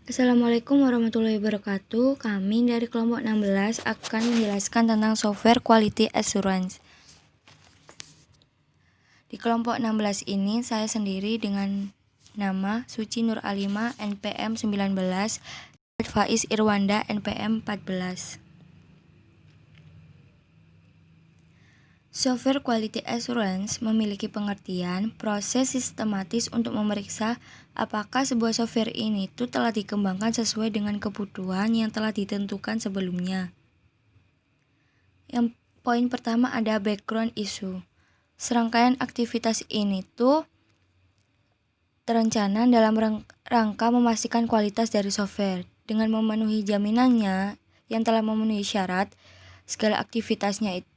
Assalamualaikum warahmatullahi wabarakatuh. Kami dari kelompok 16 akan menjelaskan tentang software quality assurance. Di kelompok 16 ini saya sendiri dengan nama Suci Nur Alima NPM 19, Faiz Irwanda NPM 14. Software quality assurance memiliki pengertian proses sistematis untuk memeriksa apakah sebuah software ini telah dikembangkan sesuai dengan kebutuhan yang telah ditentukan sebelumnya. Yang poin pertama ada background issue. Serangkaian aktivitas ini terencana dalam rangka memastikan kualitas dari software. Dengan memenuhi jaminannya yang telah memenuhi syarat, segala aktivitasnya itu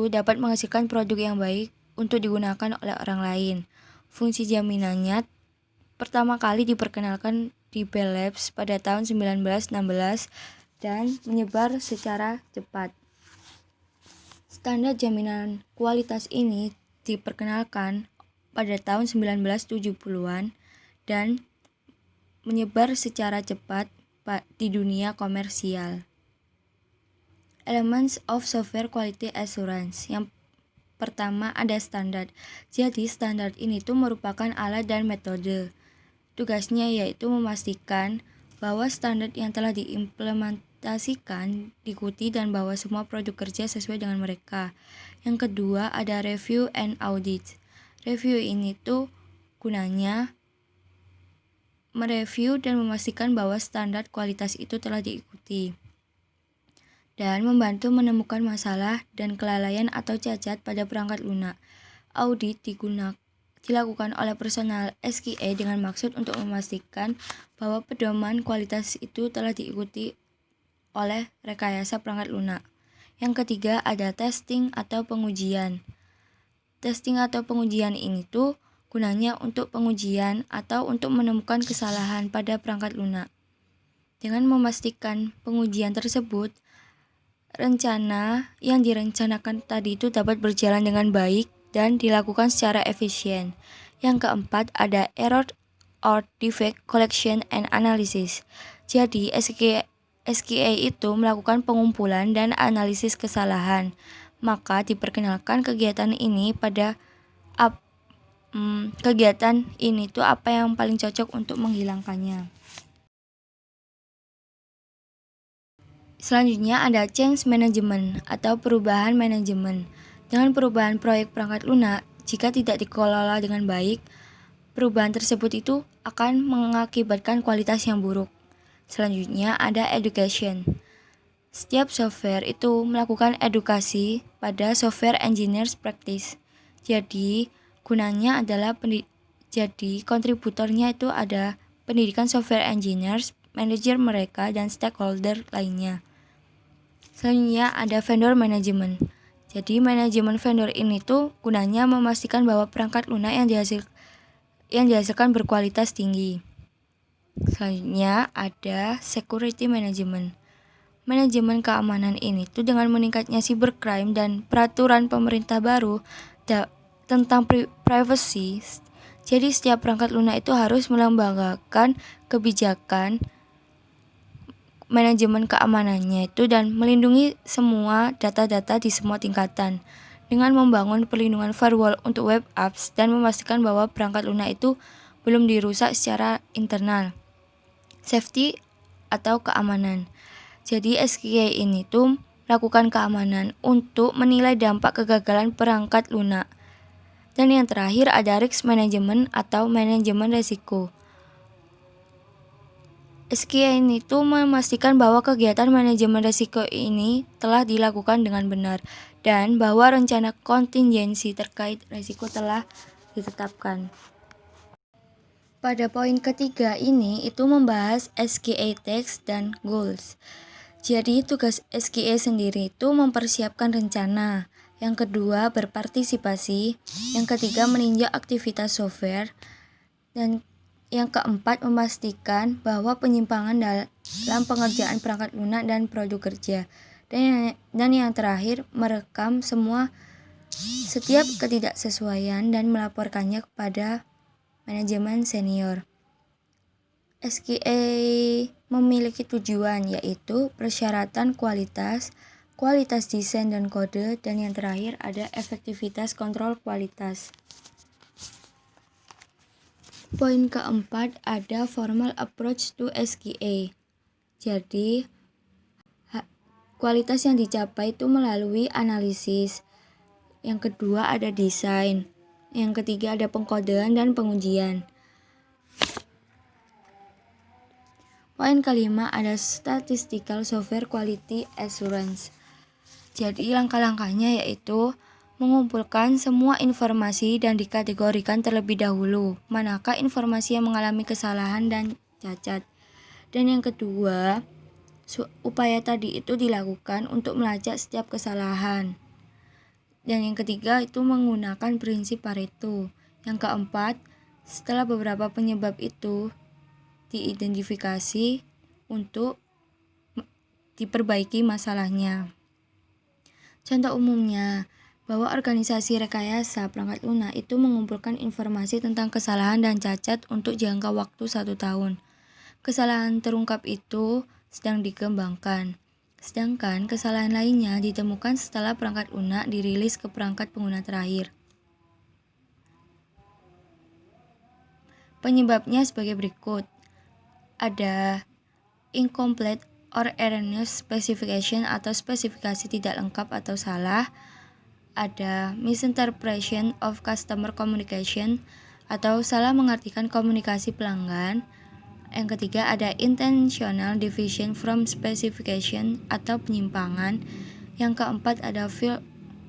dapat menghasilkan produk yang baik untuk digunakan oleh orang lain. Fungsi jaminannya pertama kali diperkenalkan di Bell Labs pada tahun 1916 dan menyebar secara cepat. Standar jaminan kualitas ini diperkenalkan pada tahun 1970-an dan menyebar secara cepat di dunia komersial. Elements of Software Quality Assurance. Yang pertama ada standar. Jadi standar ini merupakan alat dan metode. Tugasnya yaitu memastikan bahwa standar yang telah diimplementasikan diikuti dan bahwa semua produk kerja sesuai dengan mereka. Yang kedua ada review and audit. Review ini gunanya mereview dan memastikan bahwa standar kualitas itu telah diikuti dan membantu menemukan masalah dan kelalaian atau cacat pada perangkat lunak. Audit dilakukan oleh personal SQA dengan maksud untuk memastikan bahwa pedoman kualitas itu telah diikuti oleh rekayasa perangkat lunak. Yang ketiga ada testing atau pengujian. Testing atau pengujian ini gunanya untuk pengujian atau untuk menemukan kesalahan pada perangkat lunak. Dengan memastikan pengujian tersebut, rencana yang direncanakan tadi dapat berjalan dengan baik dan dilakukan secara efisien. Yang keempat ada error or defect collection and analysis. Jadi SQA itu melakukan pengumpulan dan analisis kesalahan. Maka diperkenalkan kegiatan ini apa yang paling cocok untuk menghilangkannya. Selanjutnya ada change management atau perubahan manajemen. Dengan perubahan proyek perangkat lunak, jika tidak dikelola dengan baik, perubahan tersebut akan mengakibatkan kualitas yang buruk. Selanjutnya ada education. Setiap software melakukan edukasi pada software engineers practice. Jadi, gunanya adalah jadi kontributornya ada pendidikan software engineers, manajer mereka, dan stakeholder lainnya. Selanjutnya ada vendor management. Jadi manajemen vendor ini gunanya memastikan bahwa perangkat lunak yang dihasilkan berkualitas tinggi. Selanjutnya ada security management. Manajemen keamanan ini dengan meningkatnya cybercrime dan peraturan pemerintah baru tentang privacy. Jadi setiap perangkat lunak harus melembagakan kebijakan manajemen keamanannya dan melindungi semua data-data di semua tingkatan dengan membangun perlindungan firewall untuk web apps dan memastikan bahwa perangkat lunak belum dirusak secara internal. Safety atau keamanan. Jadi SQA ini melakukan keamanan untuk menilai dampak kegagalan perangkat lunak. Dan yang terakhir ada risk management atau manajemen risiko. SQA ini memastikan bahwa kegiatan manajemen risiko ini telah dilakukan dengan benar dan bahwa rencana kontingensi terkait risiko telah ditetapkan. Pada poin ketiga ini membahas SQA text dan goals. Jadi tugas SQA sendiri mempersiapkan rencana. Yang kedua berpartisipasi. Yang ketiga meninjau aktivitas software. Dan yang keempat memastikan bahwa penyimpangan dalam pengerjaan perangkat lunak dan produk kerja. Dan yang terakhir merekam setiap ketidaksesuaian dan melaporkannya kepada manajemen senior. SQA memiliki tujuan, yaitu persyaratan kualitas, kualitas desain dan kode, dan yang terakhir ada efektivitas kontrol kualitas. Poin keempat ada formal approach to SQA. Jadi, kualitas yang dicapai itu melalui analisis. Yang kedua ada desain. Yang ketiga ada pengkodean dan pengujian. Poin kelima ada statistical software quality assurance. Jadi langkah-langkahnya yaitu mengumpulkan semua informasi dan dikategorikan terlebih dahulu manakah informasi yang mengalami kesalahan dan cacat. Dan yang kedua, upaya tadi itu dilakukan untuk melacak setiap kesalahan. Dan yang ketiga itu menggunakan prinsip Pareto. Yang keempat, setelah beberapa penyebab itu diidentifikasi untuk diperbaiki masalahnya. Contoh umumnya, bahwa organisasi rekayasa perangkat lunak itu mengumpulkan informasi tentang kesalahan dan cacat untuk jangka waktu 1 tahun. Kesalahan terungkap itu sedang dikembangkan. Sedangkan kesalahan lainnya ditemukan setelah perangkat lunak dirilis ke perangkat pengguna terakhir. Penyebabnya sebagai berikut. Ada incomplete or erroneous specification atau spesifikasi tidak lengkap atau salah. Ada misinterpretation of customer communication atau salah mengartikan komunikasi pelanggan. Yang ketiga ada intentional deviation from specification atau penyimpangan. Yang keempat ada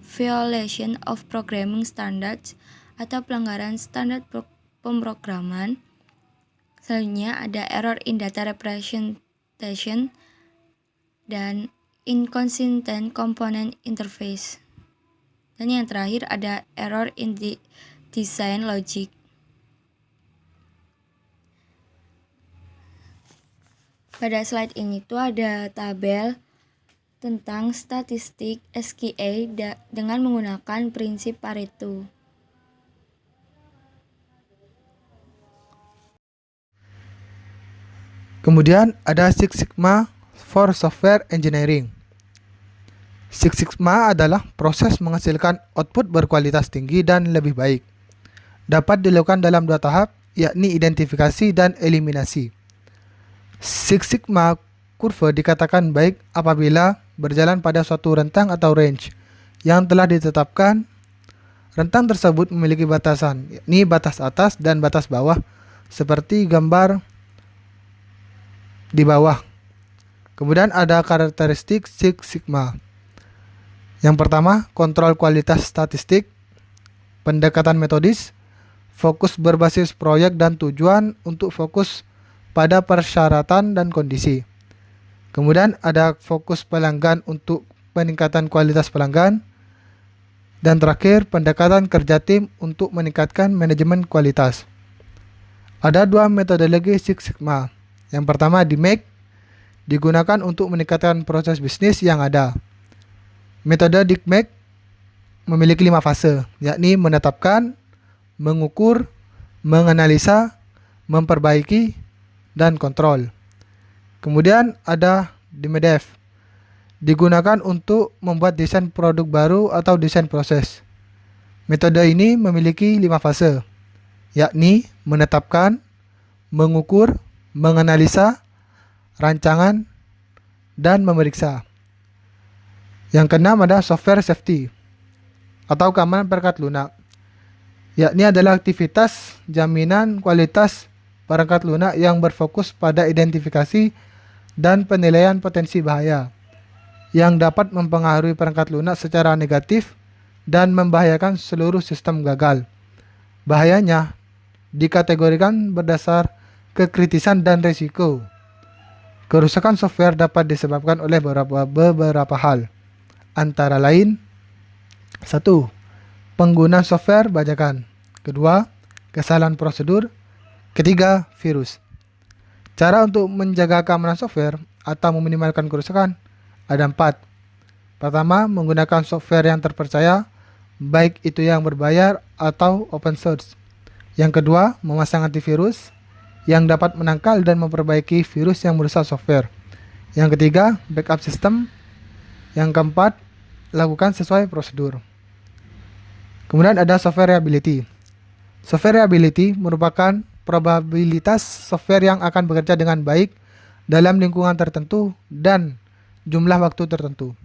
violation of programming standards atau pelanggaran standar pemrograman. Selanjutnya ada error in data representation dan inconsistent component interface. Dan yang terakhir ada error in the design logic. Pada slide ini tuh ada tabel tentang statistik SQA dengan menggunakan prinsip Pareto. Kemudian ada Six Sigma for Software Engineering. Six Sigma adalah proses menghasilkan output berkualitas tinggi dan lebih baik. Dapat dilakukan dalam 2 tahap, yakni identifikasi dan eliminasi. Six Sigma kurva dikatakan baik apabila berjalan pada suatu rentang atau range yang telah ditetapkan. Rentang tersebut memiliki batasan, yakni batas atas dan batas bawah, seperti gambar di bawah. Kemudian ada karakteristik Six Sigma. Yang pertama, kontrol kualitas statistik, pendekatan metodis, fokus berbasis proyek dan tujuan untuk fokus pada persyaratan dan kondisi. Kemudian ada fokus pelanggan untuk peningkatan kualitas pelanggan. Dan terakhir, pendekatan kerja tim untuk meningkatkan manajemen kualitas. Ada 2 metodologi Six Sigma. Yang pertama DMAIC, digunakan untuk meningkatkan proses bisnis yang ada. Metode DMAIC memiliki 5 fase, yakni menetapkan, mengukur, menganalisa, memperbaiki, dan kontrol. Kemudian ada DMEDEV, digunakan untuk membuat desain produk baru atau desain proses. Metode ini memiliki 5 fase, yakni menetapkan, mengukur, menganalisa, rancangan, dan memeriksa. Yang keenam ada software safety atau keamanan perangkat lunak, yakni adalah aktivitas jaminan kualitas perangkat lunak yang berfokus pada identifikasi dan penilaian potensi bahaya yang dapat mempengaruhi perangkat lunak secara negatif dan membahayakan seluruh sistem gagal. Bahayanya dikategorikan berdasar kekritisan dan risiko. Kerusakan software dapat disebabkan oleh beberapa hal, antara lain 1. Penggunaan software bajakan. 2. Kesalahan prosedur. 3. Virus. Cara untuk menjaga keamanan software atau meminimalkan kerusakan ada 4. Pertama, menggunakan software yang terpercaya, baik itu yang berbayar atau open source. Yang kedua, memasang antivirus. yang dapat menangkal dan memperbaiki virus yang merusak software. Yang ketiga, backup system. Yang keempat, lakukan sesuai prosedur. Kemudian ada software reliability. Software reliability merupakan probabilitas software yang akan bekerja dengan baik dalam lingkungan tertentu dan jumlah waktu tertentu.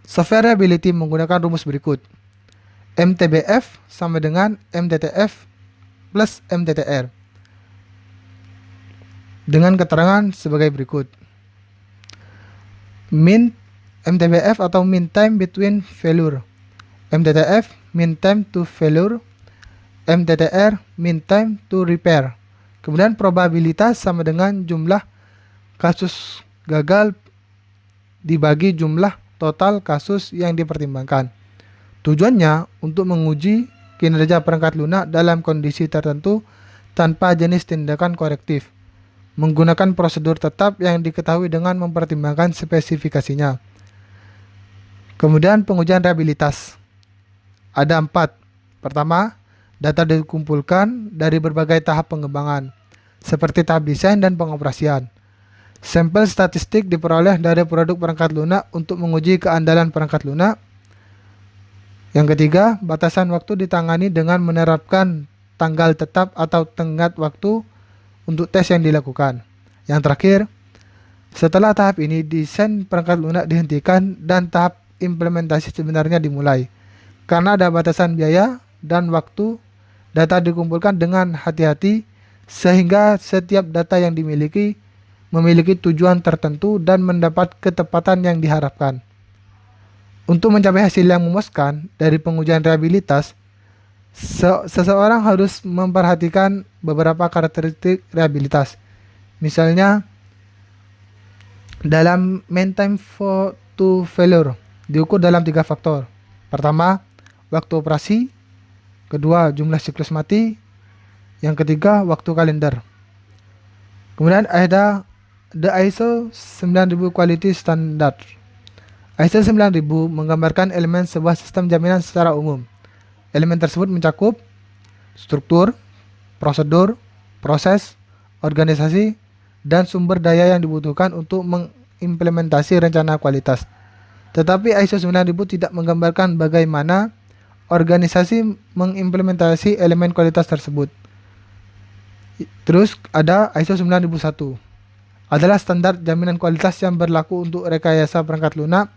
Software reliability menggunakan rumus berikut. MTBF sama dengan MTTF plus MTTR. Dengan keterangan sebagai berikut. MTBF atau mean time between failure. MTTF mean time to failure. MTTR mean time to repair. Kemudian probabilitas sama dengan jumlah kasus gagal dibagi jumlah total kasus yang dipertimbangkan. Tujuannya untuk menguji kinerja perangkat lunak dalam kondisi tertentu tanpa jenis tindakan korektif, menggunakan prosedur tetap yang diketahui dengan mempertimbangkan spesifikasinya. Kemudian pengujian reliabilitas. Ada 4. Pertama, data dikumpulkan dari berbagai tahap pengembangan, seperti tahap desain dan pengoperasian. Sampel statistik diperoleh dari produk perangkat lunak untuk menguji keandalan perangkat lunak. Yang ketiga, batasan waktu ditangani dengan menerapkan tanggal tetap atau tenggat waktu untuk tes yang dilakukan. Yang terakhir, setelah tahap ini, desain perangkat lunak dihentikan dan tahap implementasi sebenarnya dimulai. Karena ada batasan biaya dan waktu, data dikumpulkan dengan hati-hati sehingga setiap data yang dimiliki memiliki tujuan tertentu dan mendapat ketepatan yang diharapkan. Untuk mencapai hasil yang memuaskan dari pengujian reliabilitas, seseorang harus memperhatikan beberapa karakteristik reliabilitas. Misalnya, dalam mean time to failure diukur dalam 3 faktor. Pertama, waktu operasi. Kedua, jumlah siklus mati. Yang ketiga, waktu kalender. Kemudian ada the ISO 9000 Quality Standard. ISO 9000 menggambarkan elemen sebuah sistem jaminan secara umum. Elemen tersebut mencakup struktur, prosedur, proses, organisasi, dan sumber daya yang dibutuhkan untuk mengimplementasi rencana kualitas. Tetapi ISO 9000 tidak menggambarkan bagaimana organisasi mengimplementasi elemen kualitas tersebut. Terus ada ISO 9001. Adalah standar jaminan kualitas yang berlaku untuk rekayasa perangkat lunak.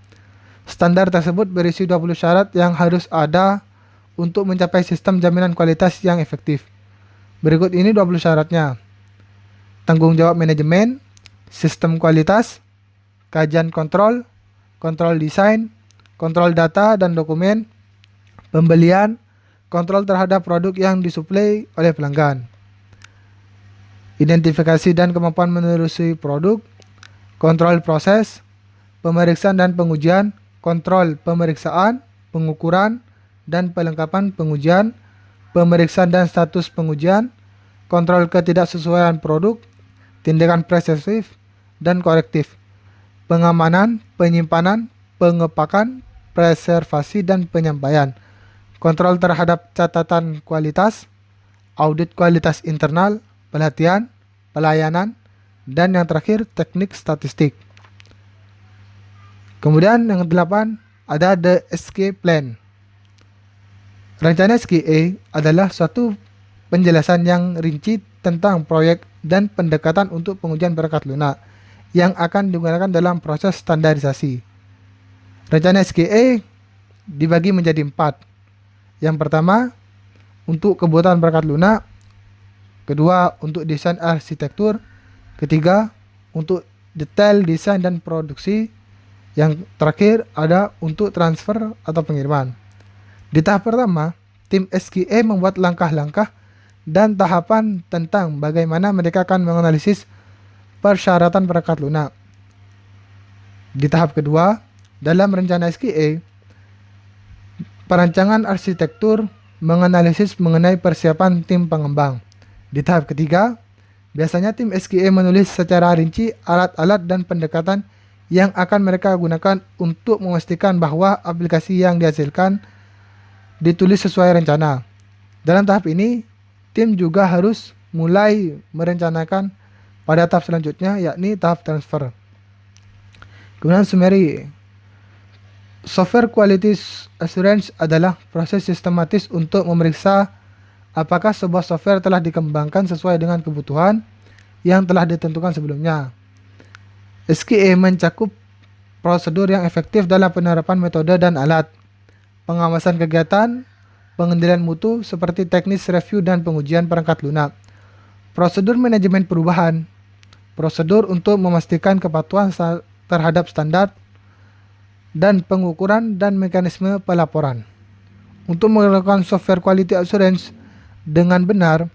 Standar tersebut berisi 20 syarat yang harus ada untuk mencapai sistem jaminan kualitas yang efektif. Berikut ini 20 syaratnya. Tanggung jawab manajemen, sistem kualitas, kajian kontrol, kontrol desain, kontrol data dan dokumen, pembelian, kontrol terhadap produk yang disuplai oleh pelanggan, identifikasi dan kemampuan menelusuri produk, kontrol proses, pemeriksaan dan pengujian, kontrol pemeriksaan, pengukuran, dan pelengkapan pengujian, pemeriksaan dan status pengujian, kontrol ketidaksesuaian produk, tindakan preventif dan korektif, pengamanan, penyimpanan, pengepakan, preservasi, dan penyampaian, kontrol terhadap catatan kualitas, audit kualitas internal, pelatihan, pelayanan, dan yang terakhir teknik statistik. Kemudian yang 8 ada the SK Plan. Rencana SKA adalah suatu penjelasan yang rinci tentang proyek dan pendekatan untuk pengujian perangkat lunak yang akan digunakan dalam proses standarisasi. Rencana SKA dibagi menjadi 4. Yang pertama, untuk kebutuhan perangkat lunak. Kedua, untuk desain arsitektur. Ketiga, untuk detail desain dan produksi. Yang terakhir ada untuk transfer atau pengiriman. Di tahap pertama, tim SKA membuat langkah-langkah dan tahapan tentang bagaimana mereka akan menganalisis persyaratan perangkat lunak. Di tahap kedua, dalam rencana SKA, perancangan arsitektur menganalisis mengenai persiapan tim pengembang. Di tahap ketiga, biasanya tim SKA menulis secara rinci alat-alat dan pendekatan yang akan mereka gunakan untuk memastikan bahwa aplikasi yang dihasilkan ditulis sesuai rencana. Dalam tahap ini, tim juga harus mulai merencanakan pada tahap selanjutnya, yakni tahap transfer. Kemudian summary. Software Quality Assurance adalah proses sistematis untuk memeriksa apakah sebuah software telah dikembangkan sesuai dengan kebutuhan yang telah ditentukan sebelumnya. SQA mencakup prosedur yang efektif dalam penerapan metode dan alat, pengawasan kegiatan, pengendalian mutu seperti teknis review dan pengujian perangkat lunak, prosedur manajemen perubahan, prosedur untuk memastikan kepatuhan terhadap standar, dan pengukuran dan mekanisme pelaporan. Untuk melakukan software quality assurance dengan benar,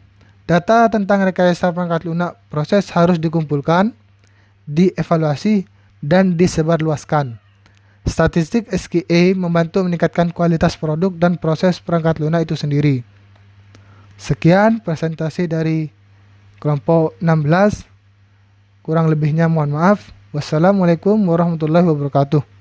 data tentang rekayasa perangkat lunak proses harus dikumpulkan, dievaluasi, dan disebarluaskan. Statistik SQA membantu meningkatkan kualitas produk dan proses perangkat lunak itu sendiri. Sekian presentasi dari kelompok 16. Kurang lebihnya mohon maaf. Wassalamualaikum warahmatullahi wabarakatuh.